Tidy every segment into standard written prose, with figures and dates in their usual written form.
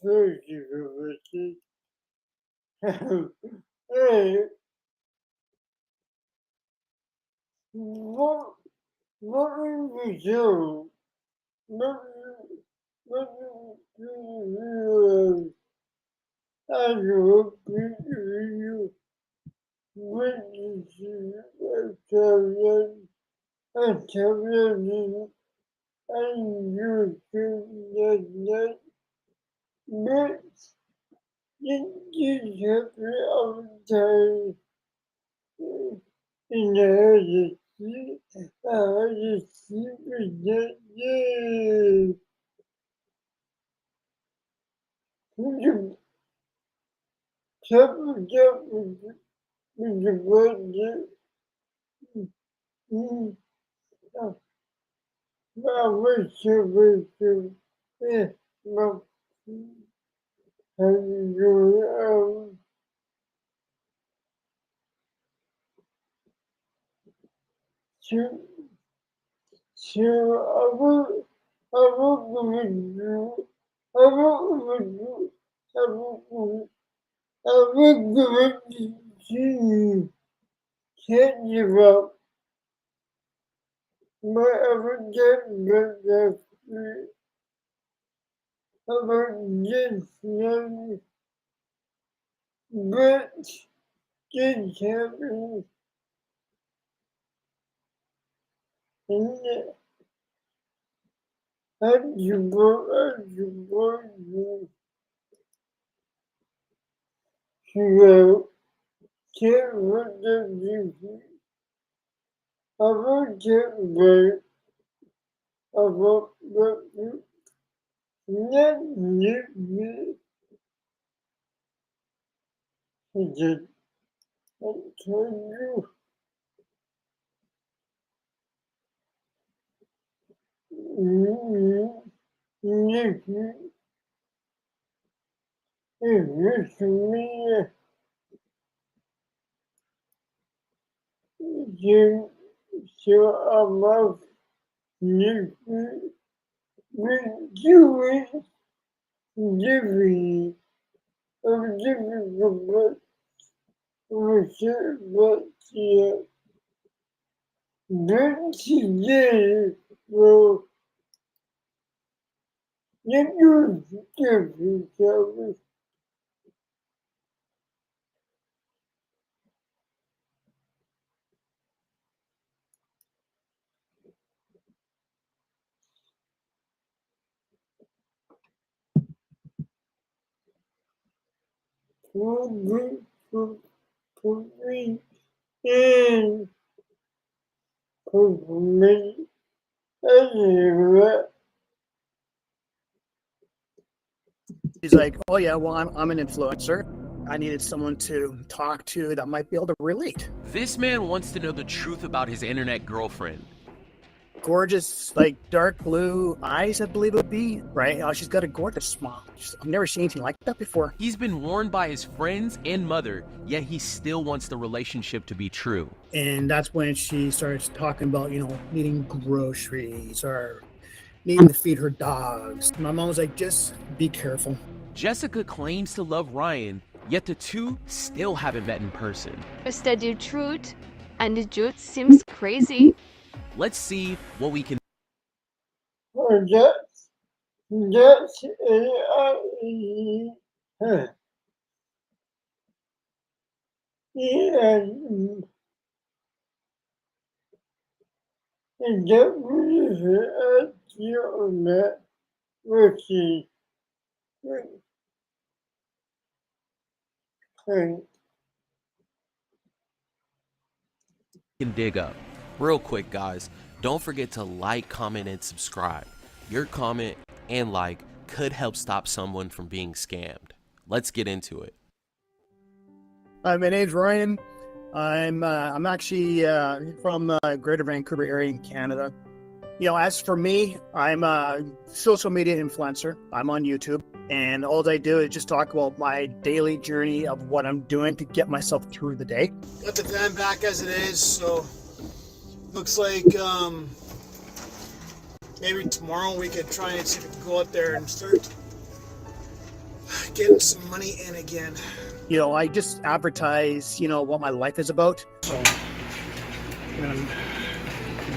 Thank you for watching. Hey, what, what is the show? What, what is I hope you witnesses Italian and you can that but it is happy all the time in the I wish I was my you so, so I will with you. I will with you. I will with you. Can't give up. But I will get better. I will get young. But get happy. And I support you. So, can't what the I will get better. I will not leave me again. I tell you, if it's me, you so I must leave with you giving of difficult but today will let you give yourself for me and for me. Anyway, He's like, oh yeah, well I'm an influencer. I needed someone to talk to that might be able to relate. This man wants to know the truth about his internet girlfriend. Gorgeous, like dark blue eyes, I believe it would be, right? Oh, she's got a gorgeous smile. I've never seen anything like that before. He's been warned by his friends and mother, yet he still wants the relationship to be true. And that's when she starts talking about, needing groceries or needing to feed her dogs. My mom was like, just be careful. Jessica claims to love Ryan, yet the two still haven't met in person. Study truth, and the truth seems crazy. Let's see what we can. that's A-I-E. And that was on that rookie. Can dig up. Real quick, guys, don't forget to like, comment, and subscribe. Your comment and like could help stop someone from being scammed. Let's get into it. My name's Ryan. I'm actually from Greater Vancouver area in Canada. As for me, I'm a social media influencer. I'm on YouTube, and all I do is just talk about my daily journey of what I'm doing to get myself through the day. Got the van back as it is, so looks like maybe tomorrow we could try and see if we can go out there and start getting some money in again. You know, I just advertise, you know, what my life is about. So I'm gonna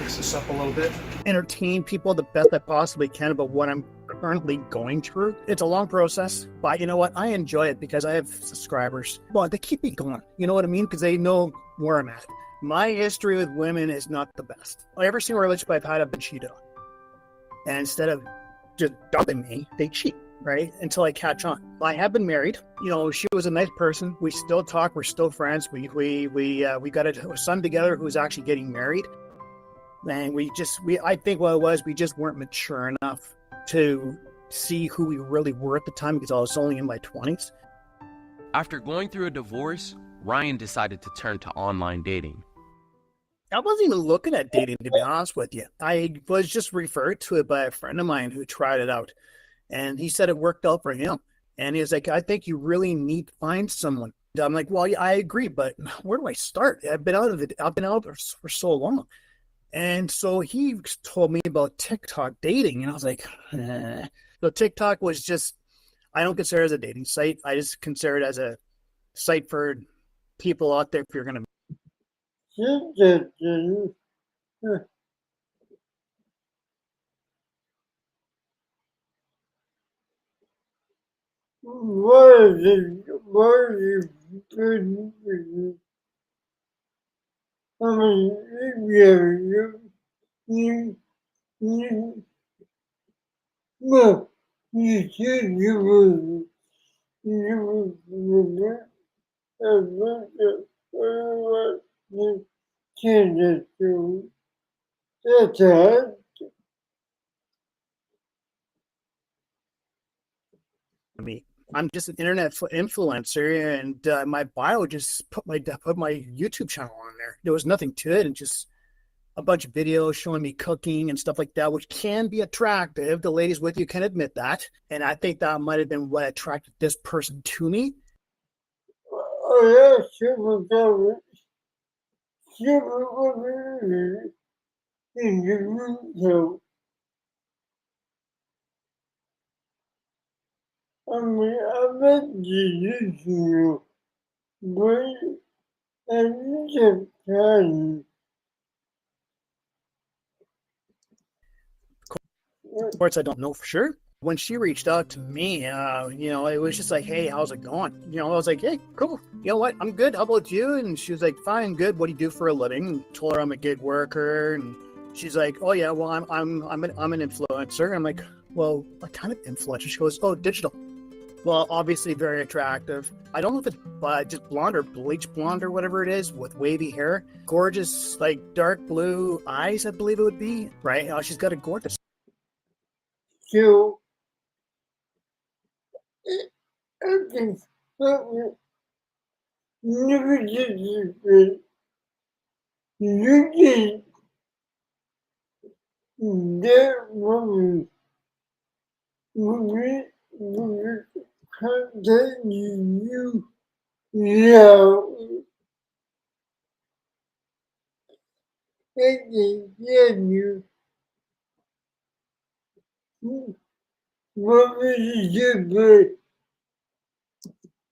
mix this up a little bit. Entertain people the best I possibly can about what I'm currently going through. It's a long process, but you know what? I enjoy it because I have subscribers. Well, they keep me going. You know what I mean? Because they know where I'm at. My history with women is not the best. Every single relationship I've had, I've been cheated on. And instead of just dumping me, they cheat, right? Until I catch on. I have been married. You know, she was a nice person. We still talk. We're still friends. We got a son together who's actually getting married. And I think what it was, we just weren't mature enough to see who we really were at the time because I was only in my 20s. After going through a divorce, Ryan decided to turn to online dating. I wasn't even looking at dating, to be honest with you. I was just referred to it by a friend of mine who tried it out. And he said it worked out for him. And he was like, I think you really need to find someone. I'm like, well, yeah, I agree, but where do I start? I've been out for so long. And so he told me about TikTok dating. And I was like, eh. So TikTok was just, I don't consider it as a dating site. I just consider it as a site for people out there if you're going to. What is good? I mean, you, no, you should you can do. That's it. Me. I'm just an internet influencer, and my bio just put my YouTube channel on there. There was nothing to it, and just a bunch of videos showing me cooking and stuff like that, which can be attractive. The ladies with you can admit that, and I think that might have been what attracted this person to me. Oh yeah, super. So I mean, I bet you, but I'm just trying. Of course, I don't know for sure. When she reached out to me, you know, it was just like, hey, how's it going? You know, I was like, hey, cool. You know what? I'm good. How about you? And she was like, fine, good. What do you do for a living? And told her I'm a gig worker. And she's like, oh yeah, well, I'm an influencer. I'm like, well, what kind of influencer? She goes, oh, digital. Well, obviously very attractive. I don't know if it's just blonde or bleach blonde or whatever it is with wavy hair. Gorgeous, like dark blue eyes, I believe it would be. Right? She's got a gorgeous. So I can never did it. You did that woman would contact you now. And then you what was you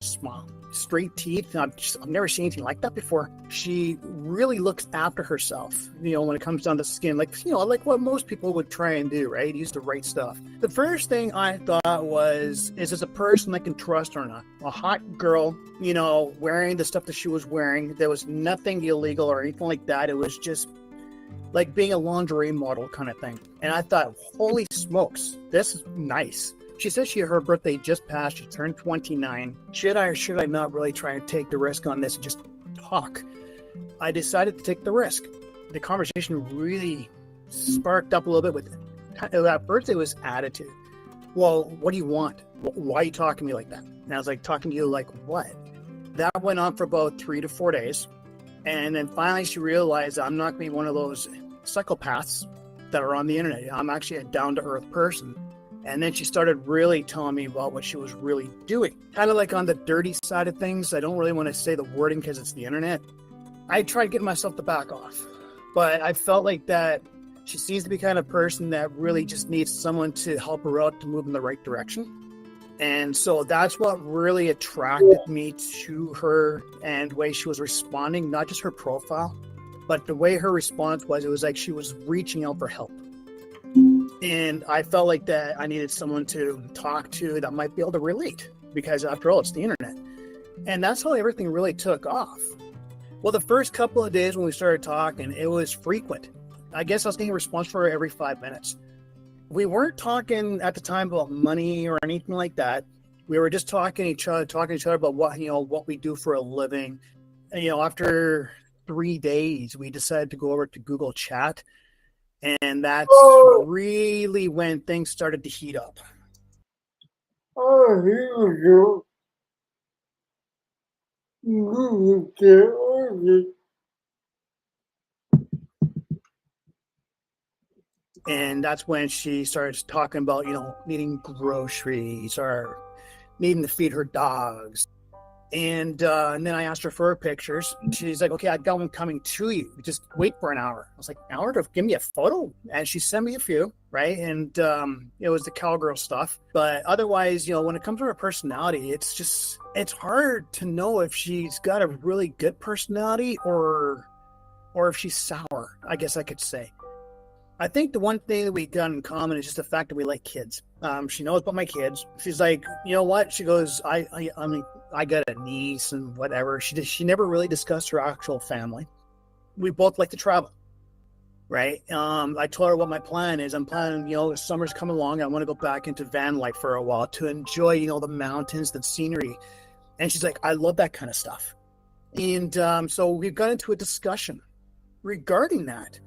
Smile, straight teeth. I've never seen anything like that before. She really looks after herself, you know, when it comes down to skin, like, you know, like what most people would try and do, right? Use the right stuff. The first thing I thought was, is this a person I can trust or not? A hot girl, you know, wearing the stuff that she was wearing. There was nothing illegal or anything like that. It was just like being a lingerie model kind of thing. And I thought, holy smokes, this is nice. She says her birthday just passed. She turned 29. Should I or should I not really try and take the risk on this and just talk? I decided to take the risk. The conversation really sparked up a little bit with that. First, it was attitude. Well, what do you want? Why are you talking to me like that? And I was like, talking to you like what? That went on for about 3 to 4 days. And then finally she realized I'm not going to be one of those psychopaths that are on the internet. I'm actually a down-to-earth person. And then she started really telling me about what she was really doing. Kind of like on the dirty side of things. I don't really want to say the wording because it's the internet. I tried getting myself to back off. But I felt like that she seems to be the kind of person that really just needs someone to help her out to move in the right direction. And so that's what really attracted me to her and the way she was responding, not just her profile, but the way her response was. It was like she was reaching out for help. And I felt like that I needed someone to talk to that might be able to relate, because after all, it's the internet. And that's how everything really took off. Well, the first couple of days when we started talking, it was frequent. I guess I was getting a response for her every 5 minutes. We weren't talking at the time about money or anything like that. We were just talking to each other about what we do for a living. And, after 3 days, we decided to go over to Google Chat, and that's really when things started to heat up. Oh, here we go. And that's when she started talking about, needing groceries or needing to feed her dogs. And then I asked her for her pictures. She's like, okay, I got one coming to you. Just wait for an hour. I was like, an hour to give me a photo? And she sent me a few, right? And it was the cowgirl stuff. But otherwise, when it comes to her personality, it's hard to know if she's got a really good personality or if she's sour, I guess I could say. I think the one thing that we got in common is just the fact that we like kids. She knows about my kids. She's like, you know what? She goes, I mean, I got a niece and whatever. She never really discussed her actual family. We both like to travel, right? I told her what my plan is. I'm planning, the summer's coming along. I want to go back into van life for a while to enjoy, the mountains, the scenery. And she's like, I love that kind of stuff. And so we got into a discussion regarding that.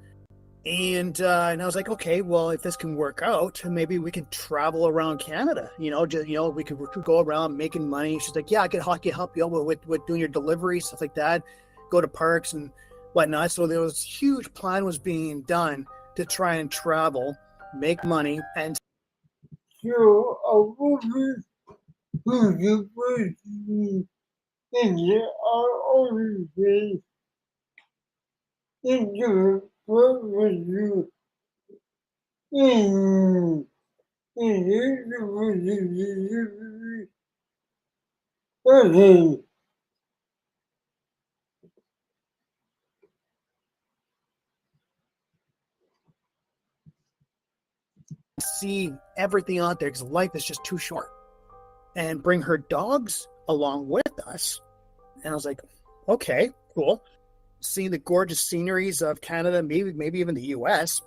And I was like, okay, well, if this can work out, maybe we can travel around Canada. We could go around making money. She's like, yeah, I could help you out with doing your delivery, stuff like that, go to parks and whatnot. So there was huge plan was being done to try and travel, make money, and see everything out there, because life is just too short, and bring her dogs along with us. And I was like, okay, cool. Seeing the gorgeous sceneries of Canada, maybe even the US,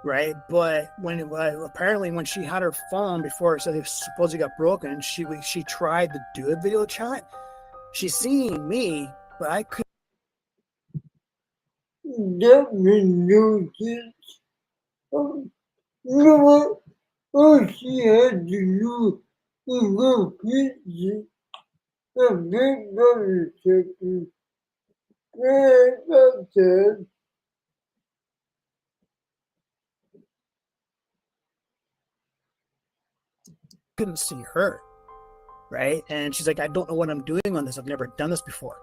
right? But apparently when she had her phone before it supposedly got broken, she tried to do a video chat. She's seeing me, but I couldn't. Let me know this. You know what? All she had to do was go pizza. A big butter chicken. That's it. Couldn't see her, right? And she's like, I don't know what I'm doing on this. I've never done this before.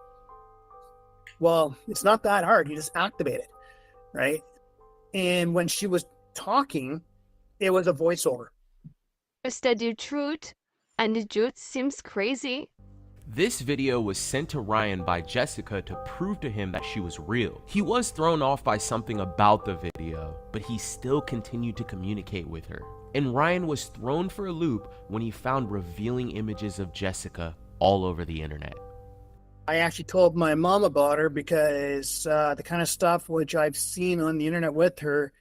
Well, it's not that hard. You just activate it, right? And when she was talking, it was a voiceover. Study truth, and the truth seems crazy. This video was sent to Ryan by Jessica to prove to him that she was real. He was thrown off by something about the video, but he still continued to communicate with her. And Ryan was thrown for a loop when he found revealing images of Jessica all over the internet. I actually told my mom about her because the kind of stuff which I've seen on the internet with her,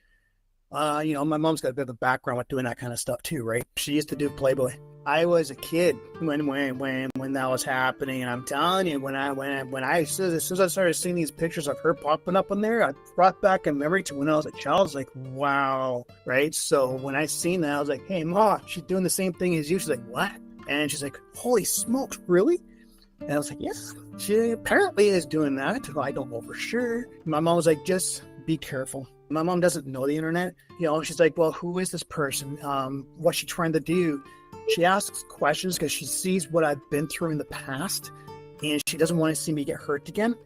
my mom's got a bit of a background with doing that kind of stuff too, right? She used to do Playboy. I was a kid when that was happening, and I'm telling you, as soon as I started seeing these pictures of her popping up on there, I brought back a memory to when I was a child. I was like, wow, right? So when I seen that, I was like, hey, Ma, she's doing the same thing as you. She's like, what? And she's like, holy smokes, really? And I was like, yes, she apparently is doing that. I don't know for sure. My mom was like, just be careful. My mom doesn't know the internet. She's like, well, who is this person? What's she trying to do? She asks questions because she sees what I've been through in the past, and she doesn't want to see me get hurt again.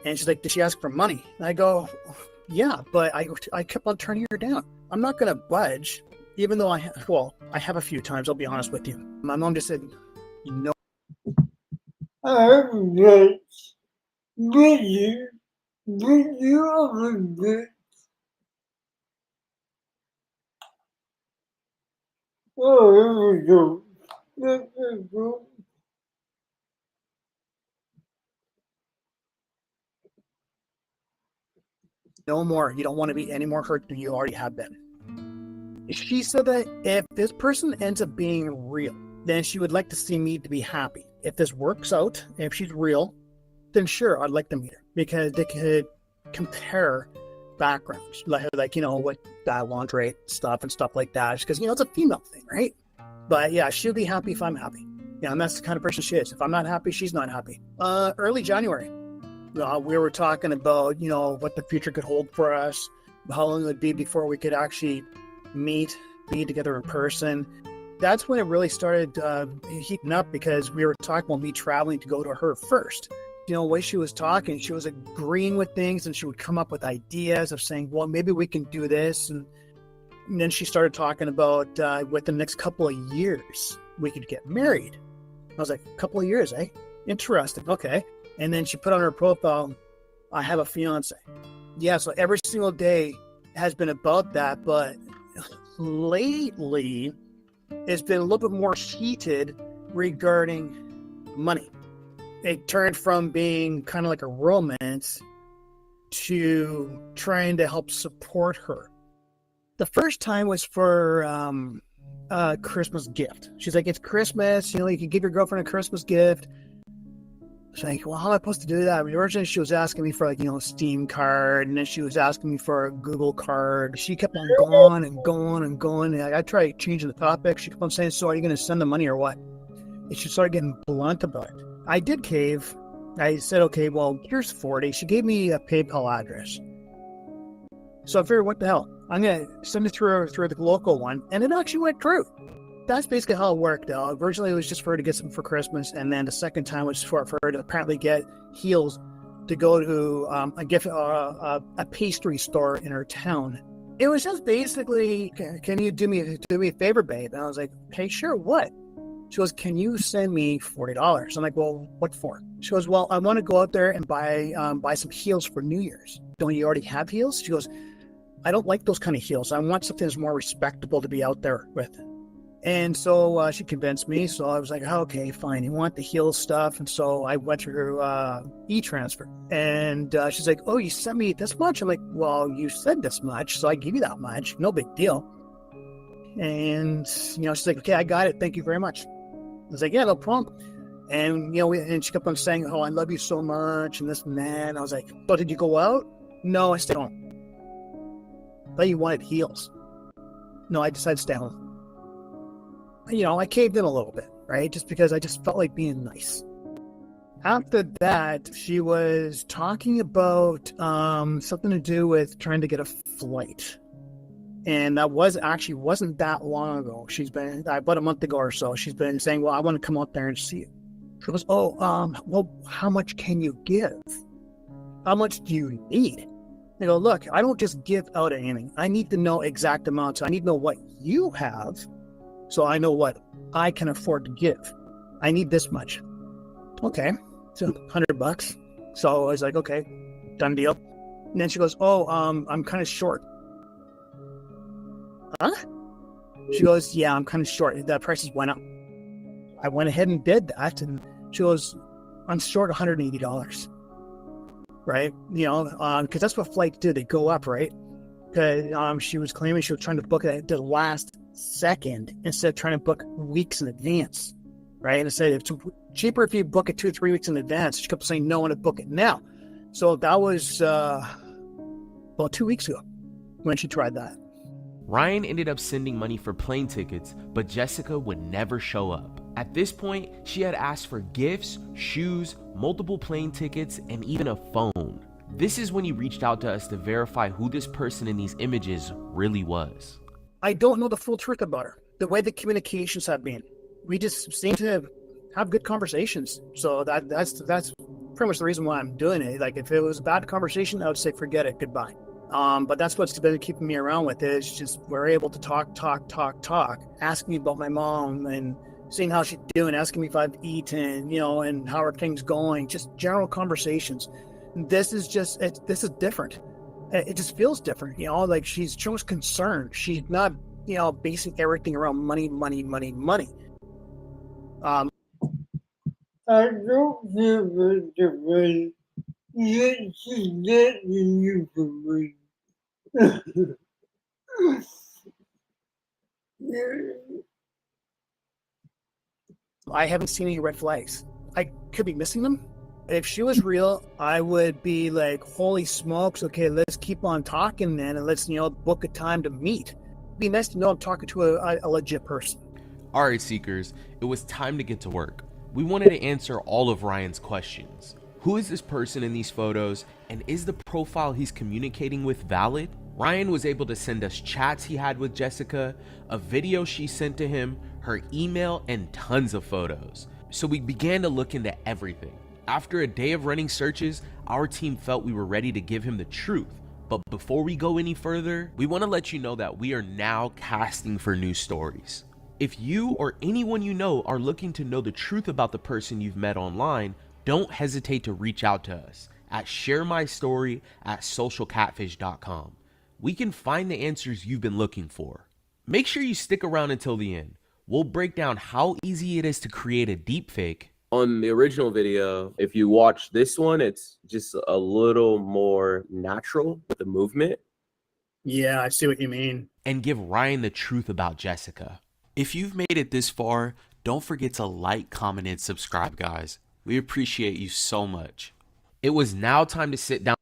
And she's like, did she ask for money? And I go, yeah, but I kept on turning her down. I'm not going to budge, even though I have a few times, I'll be honest with you. My mom just said, No, I'm not busy, video of a bit. Oh, here we go. Here we go. no more. You don't want to be any more hurt than you already have been. She said that if this person ends up being real, then she would like to see me to be happy. If this works out, if she's real, then sure, I'd like to meet her because they could compare backgrounds, like you know, what lingerie stuff and stuff like that. Because you know, it's a female thing, right? But yeah, she'll be happy if I'm happy. Yeah, and that's the kind of person she is. If I'm not happy, she's not happy. Early January, we were talking about, you know, what the future could hold for us, how long it would be before we could actually meet, be together in person. That's when it really started heating up because we were talking about me traveling to go to her first. You know, the way she was talking, she was agreeing with things and she would come up with ideas of saying, well, maybe we can do this. And then she started talking about within the next couple of years, we could get married. I was like, a couple of years, eh? Interesting. Okay. And then she put on her profile, I have a fiance. Yeah, so every single day has been about that, but lately it's been a little bit more heated regarding money. It turned from being kind of like a romance to trying to help support her. The first time was for a Christmas gift. She's like, it's Christmas, you know, you can give your girlfriend a Christmas gift. She's like, well, how am I supposed to do that? I mean, originally she was asking me for like, you know, a Steam card, and then she was asking me for a Google card. She kept on going and going and going. And I tried changing the topic. She kept on saying, so are you going to send the money or what? And she started getting blunt about it. I did cave. I said, okay, well, here's 40. She gave me a PayPal address. So I figured, what the hell? I'm going to send it through the local one. And it actually went through. That's basically how it worked. Originally, it was just for her to get something for Christmas. And then the second time was for her to apparently get heels to go to a pastry store in her town. It was just basically, can you do me a favor, babe? And I was like, hey, sure, what? She goes, can you send me $40? I'm like, well, what for? She goes, well, I want to go out there and buy some heels for New Year's. Don't you already have heels? She goes, I don't like those kind of heels. I want something that's more respectable to be out there with. And so she convinced me. So I was like, oh, okay, fine. You want the heel stuff? And so I went through e-transfer. And she's like, oh, you sent me this much? I'm like, well, you said this much, so I give you that much. No big deal. And, you know, she's like, okay, I got it. Thank you very much. I was like, yeah, no problem. And, you know, and she kept on saying, oh, I love you so much and this and that. And I was like, oh, did you go out? No, I stayed home. I thought you wanted heels. No, I decided to stay home. You know, I caved in a little bit, right? Just because I just felt like being nice. After that, she was talking about something to do with trying to get a flight. And that wasn't that long ago. She's been, about a month ago or so, she's been saying, well, I want to come out there and see you. She goes, oh, well, how much can you give? How much do you need? I go, look, I don't just give out anything. I need to know exact amounts. I need to know what you have so I know what I can afford to give. I need this much. Okay, so $100. So I was like, okay, done deal. And then she goes, oh, I'm kind of short. Huh? She goes, yeah, I'm kind of short. The prices went up. I went ahead and did that. And she goes, I'm short $180. Right? You know, because that's what flights do. They go up, right? Because she was claiming she was trying to book it at the last second instead of trying to book weeks in advance. Right? And I said, it's cheaper if you book it 2 or 3 weeks in advance. She kept saying, no, I want to book it now. So that was, about 2 weeks ago when she tried that. Ryan ended up sending money for plane tickets, but Jessica would never show up. At this point, she had asked for gifts, shoes, multiple plane tickets, and even a phone. This is when he reached out to us to verify who this person in these images really was. I don't know the full truth about her. The way the communications have been, we just seem to have good conversations. So that's pretty much the reason why I'm doing it. Like, if it was a bad conversation, I would say forget it, goodbye. But that's what's been keeping me around with it. Is just we're able to talk, ask me about my mom and seeing how she's doing, asking me if I've eaten, and how are things going, just general conversations. This is different. It just feels different, like she shows concern. She's not, basing everything around money, money, money, money. I don't feel the way yet she's getting you for me. I haven't seen any red flags. I could be missing them. If she was real, I would be like, holy smokes, okay, let's keep on talking then, and let's, book a time to meet. It'd be nice to know I'm talking to a legit person. All right, Seekers, it was time to get to work. We wanted to answer all of Ryan's questions. Who is this person in these photos, and is the profile he's communicating with valid? Ryan was able to send us chats he had with Jessica, a video she sent to him, her email, and tons of photos. So we began to look into everything. After a day of running searches, our team felt we were ready to give him the truth. But before we go any further, we want to let you know that we are now casting for new stories. If you or anyone you know are looking to know the truth about the person you've met online, don't hesitate to reach out to us at sharemystory@socialcatfish.com. We can find the answers you've been looking for. Make sure you stick around until the end. We'll break down how easy it is to create a deepfake. On the original video, if you watch this one, it's just a little more natural with the movement. Yeah, I see what you mean. And give Ryan the truth about Jessica. If you've made it this far, don't forget to like, comment, and subscribe, guys. We appreciate you so much. It was now time to sit down.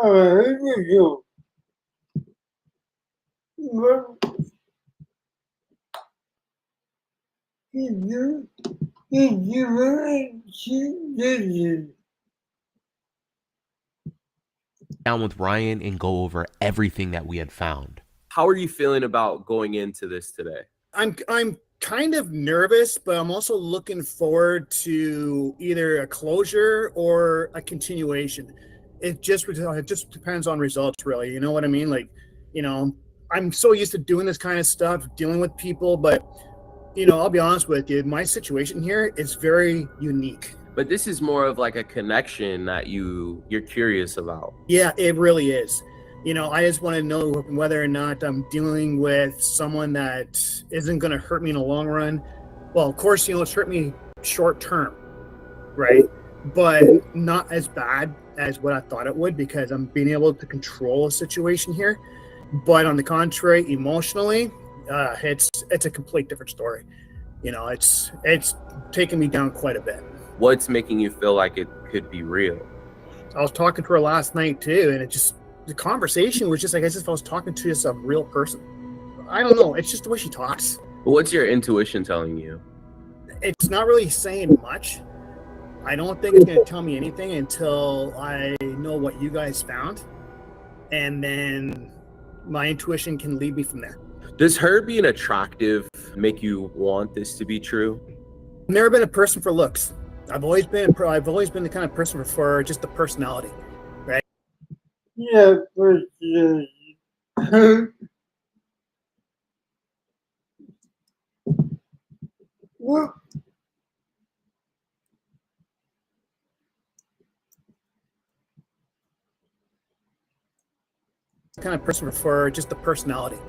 Here we go. Down with Ryan and go over everything that we had found. How are you feeling about going into this today? I'm kind of nervous, but I'm also looking forward to either a closure or a continuation. It just depends on results, really. You know what I mean? Like, I'm so used to doing this kind of stuff, dealing with people, but I'll be honest with you, my situation here is very unique. But this is more of like a connection that you're curious about. Yeah, it really is. I just want to know whether or not I'm dealing with someone that isn't going to hurt me in the long run. Well, of course, it's hurt me short term, right? But not as bad as what I thought it would, because I'm being able to control a situation here. But on the contrary, emotionally, it's a complete different story. It's taken me down quite a bit. What's making you feel like it could be real? I was talking to her last night too, and the conversation was just like as if I was talking to just a real person. I don't know. It's just the way she talks. What's your intuition telling you? It's not really saying much. I don't think it's going to tell me anything until I know what you guys found, and then my intuition can lead me from there. Does her being attractive make you want this to be true? I've never been a person for looks. I've always been the kind of person for just the personality, right? Yeah, but what? Kind of person for just the personality,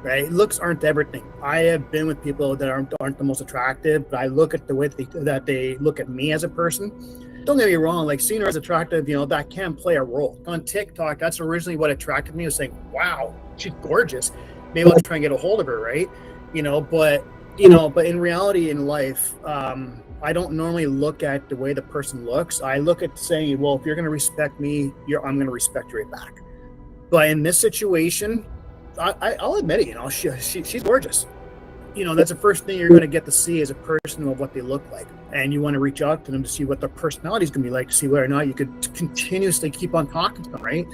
right? Looks aren't everything. I have been with people that aren't the most attractive, but I look at the way that they look at me as a person. Don't get me wrong, like seeing her as attractive, that can play a role. On TikTok, that's originally what attracted me, was saying, wow, she's gorgeous. Maybe I'll try and get a hold of her, right? But in reality, in life, I don't normally look at the way the person looks. I look at saying, well, if you're going to respect me, I'm going to respect you right back. But in this situation, I'll admit it, she's gorgeous. That's the first thing you're going to get to see as a person of what they look like. And you want to reach out to them to see what their personality is going to be like, to see whether or not you could continuously keep on talking to them, right?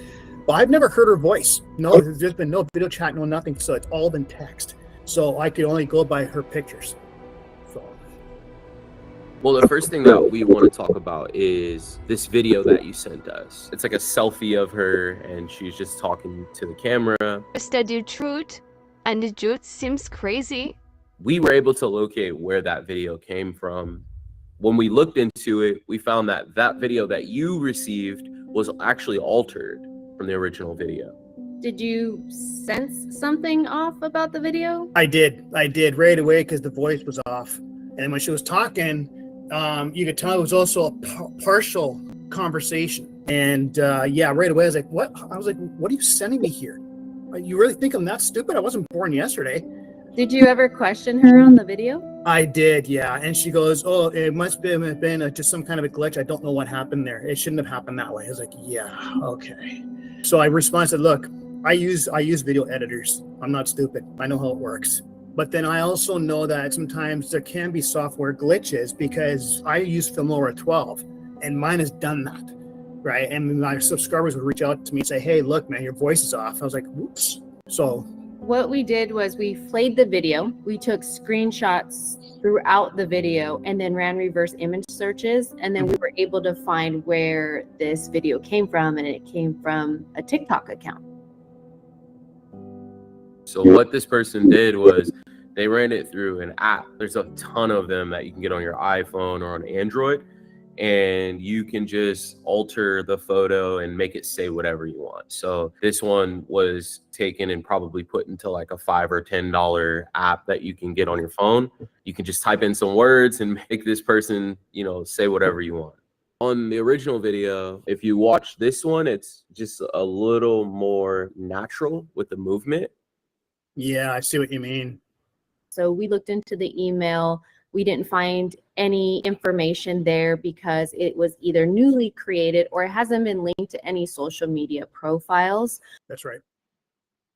But I've never heard her voice. No, there's been no video chat, no nothing. So it's all been text. So I could only go by her pictures. So. Well, the first thing that we want to talk about is this video that you sent us. It's like a selfie of her, and she's just talking to the camera. Study truth, and the truth seems crazy. We were able to locate where that video came from. When we looked into it, we found that that video that you received was actually altered from the original video. Did you sense something off about the video? I did right away because the voice was off. And when she was talking, you could tell it was also a partial conversation. And yeah, right away I was like, what? I was like, what are you sending me here? You really think I'm that stupid? I wasn't born yesterday. Did you ever question her on the video? I did, yeah. And she goes, oh, it must have been just some kind of a glitch. I don't know what happened there. It shouldn't have happened that way. I was like, yeah, okay. So I responded, look, I use video editors. I'm not stupid. I know how it works. But then I also know that sometimes there can be software glitches because I use Filmora 12 and mine has done that, right? And my subscribers would reach out to me and say, hey, look, man, your voice is off. I was like, oops. So what we did was we played the video. We took screenshots throughout the video and then ran reverse image searches. And then we were able to find where this video came from, and it came from a TikTok account. So what this person did was they ran it through an app. There's a ton of them that you can get on your iPhone or on Android, and you can just alter the photo and make it say whatever you want. So this one was taken and probably put into like a $5 or $10 app that you can get on your phone. You can just type in some words and make this person, you know, say whatever you want. On the original video, if you watch this one, it's just a little more natural with the movement. yeah, I see what you mean. So we looked into the email. We didn't find any information there because it was either newly created or it hasn't been linked to any social media profiles. That's right.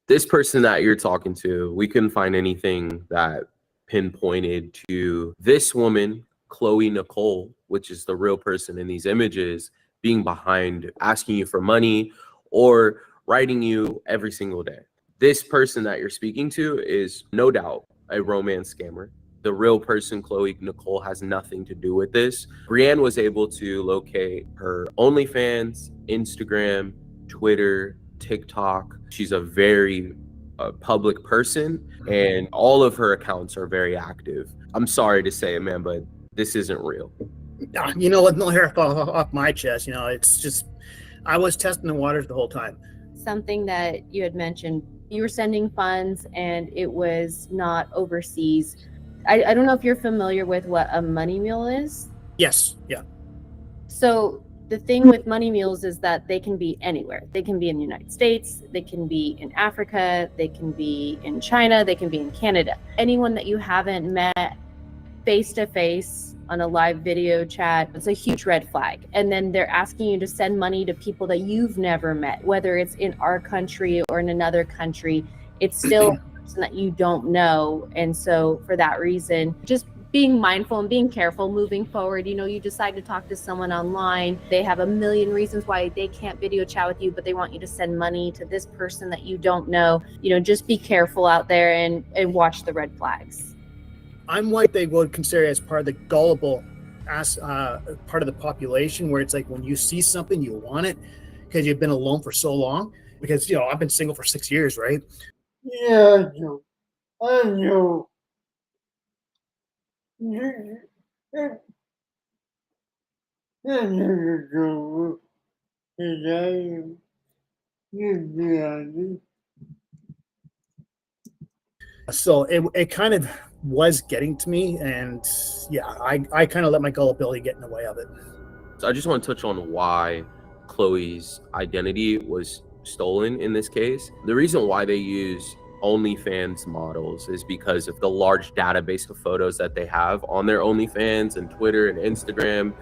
This person that you're talking to, we couldn't find anything that pinpointed to this woman, Chloe Nicole, which is the real person in these images, being behind asking you for money or writing you every single day. This person that you're speaking to is no doubt a romance scammer. The real person, Chloe Nicole, has nothing to do with this. Brienne was able to locate her OnlyFans, Instagram, Twitter, TikTok. She's a very public person, and all of her accounts are very active. I'm sorry to say it, man, but this isn't real. You know what? No hair off my chest. You know, it's just, I was testing the waters the whole time. Something that you had mentioned, you were sending funds and it was not overseas. I don't know if you're familiar with what a money mule is. Yes, yeah. So the thing with money mules is that they can be anywhere. They can be in the United States, they can be in Africa, they can be in China, they can be in Canada. Anyone that you haven't met face to face on a live video chat, it's a huge red flag. And then they're asking you to send money to people that you've never met, whether it's in our country or in another country. It's still a person that you don't know. And so for that reason, just being mindful and being careful moving forward. You know, you decide to talk to someone online, they have a million reasons why they can't video chat with you, but they want you to send money to this person that you don't know. You know, just be careful out there and watch the red flags. I'm what they would consider as part of the gullible part of the population, where it's like when you see something, you want it because you've been alone for so long. Because, you know, I've been single for 6 years, right? Yeah, I know. So it kind of was getting to me, and yeah, I kind of let my gullibility get in the way of it. So I just want to touch on why Chloe's identity was stolen in this case. The reason why they use OnlyFans models is because of the large database of photos that they have on their OnlyFans and Twitter and Instagram.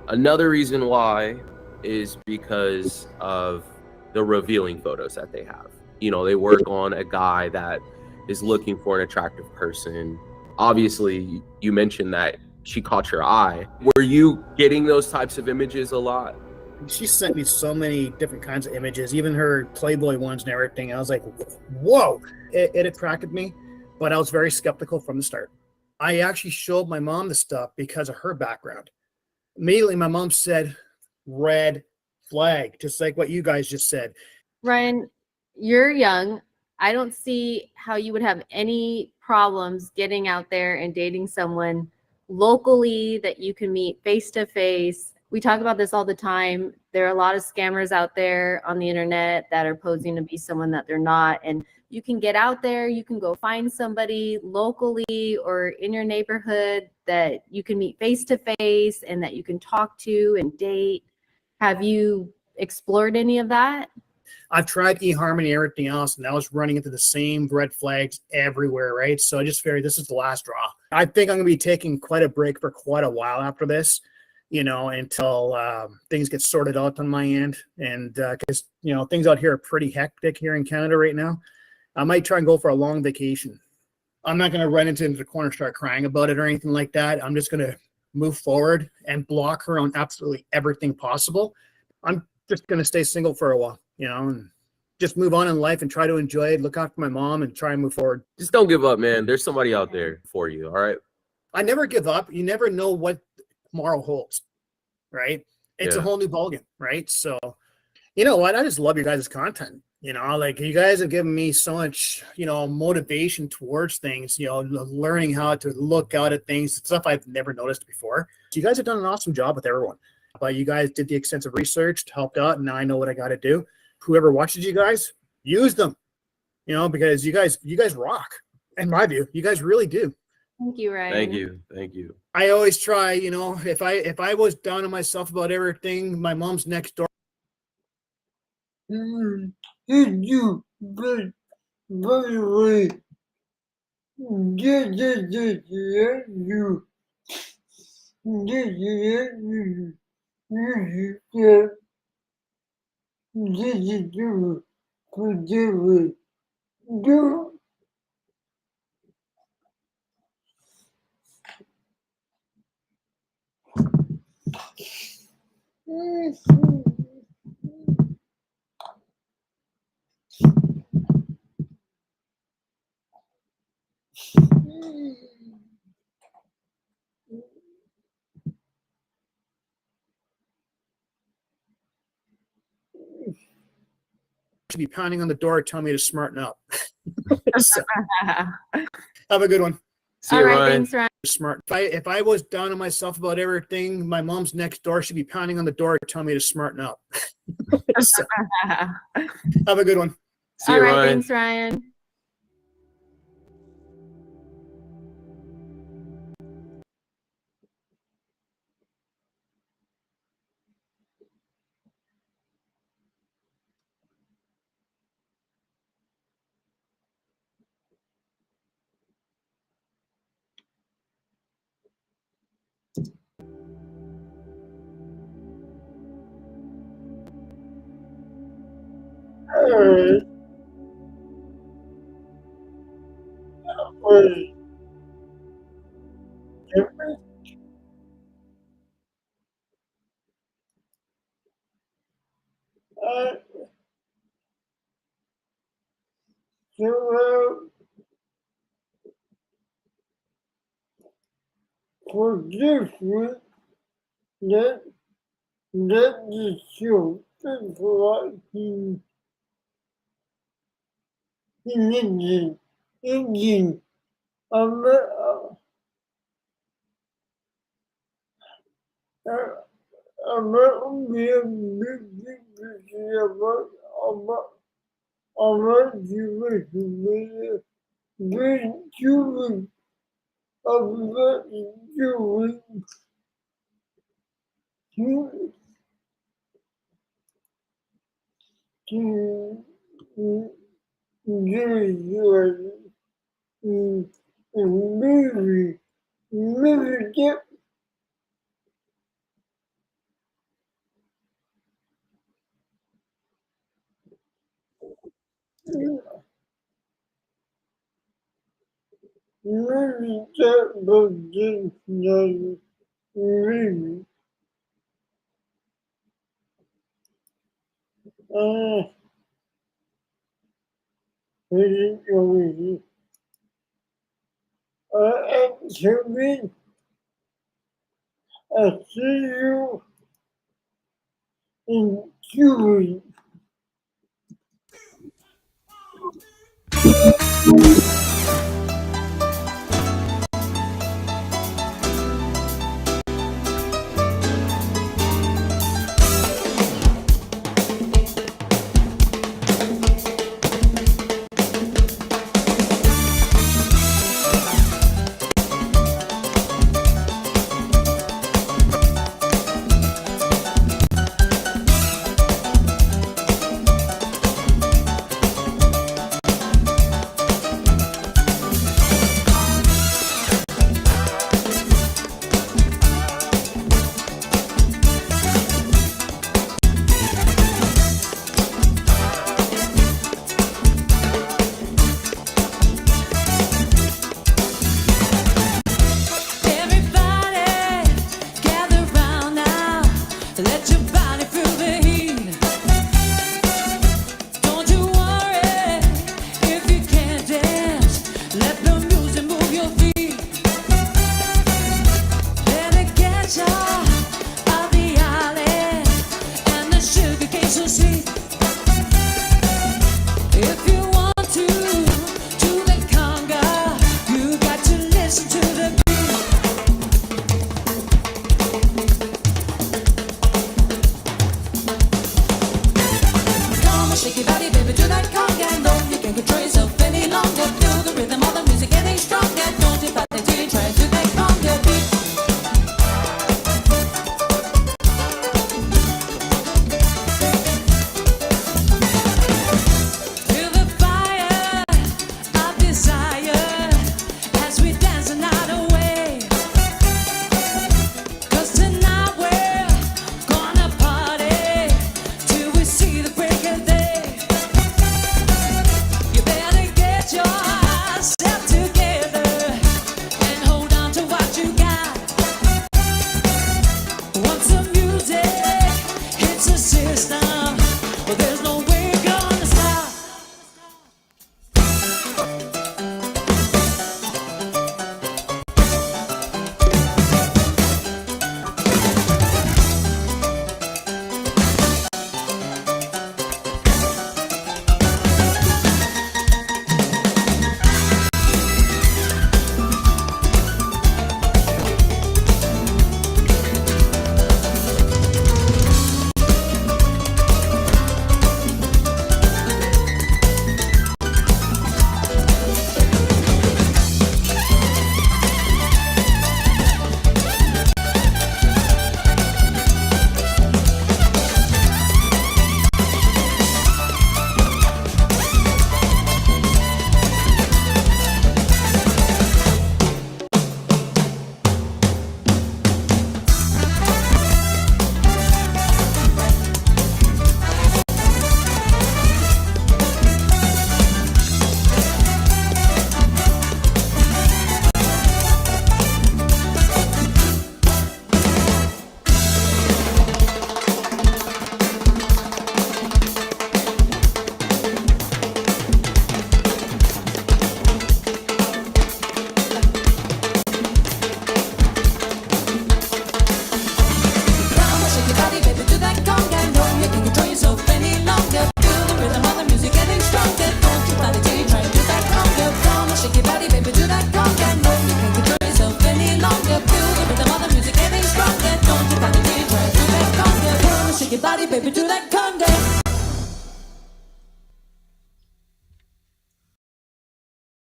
Another reason why is because of the revealing photos that they have. You know, they work on a guy that is looking for an attractive person. Obviously, you mentioned that she caught your eye. Were you getting those types of images a lot? She sent me so many different kinds of images, even her Playboy ones and everything. I was like, whoa, it attracted me, but I was very skeptical from the start. I actually showed my mom the stuff because of her background. Immediately, my mom said, red flag, just like what you guys just said. Ryan, you're young. I don't see how you would have any problems getting out there and dating someone locally that you can meet face to face. We talk about this all the time. There are a lot of scammers out there on the internet that are posing to be someone that they're not. And you can get out there, you can go find somebody locally or in your neighborhood that you can meet face to face and that you can talk to and date. Have you explored any of that? I've tried eHarmony and everything else, and I was running into the same red flags everywhere, right? So I just figured this is the last draw. I think I'm going to be taking quite a break for quite a while after this, until things get sorted out on my end. And because, things out here are pretty hectic here in Canada right now. I might try and go for a long vacation. I'm not going to run into the corner, start crying about it or anything like that. I'm just going to move forward and block her on absolutely everything possible. I'm just going to stay single for a while, and just move on in life and try to enjoy it, look after my mom and try and move forward. Just don't give up, man. There's somebody out there for you. All right. I never give up. You never know what tomorrow holds, right? It's a whole new ballgame, right? So, you know what? I just love your guys' content. Like you guys have given me so much, motivation towards things, learning how to look out at things, stuff I've never noticed before. You guys have done an awesome job with everyone. But you guys did the extensive research, helped out, and now I know what I got to do. Whoever watches you guys, use them, because you guys rock. In my view, you guys really do. Thank you, Ryan. Thank you. I always try, if I was down on myself about everything, my mom's next door. You, but by the way, Should be pounding on the door telling me to smarten up. So, have a good one. See All you, right, Ryan. thanks, Ryan. Smart. If I was down on myself about everything, my mom's next door should be pounding on the door telling me to smarten up. So, have a good one. See All you, right, Ryan. thanks, Ryan. for this week, that is show. Thanks for watching. Engine. I'm not be a big about you been doing about doing to maybe get maybe that but just maybe actually I see you in 2 weeks. Shake your body, baby, do that conga.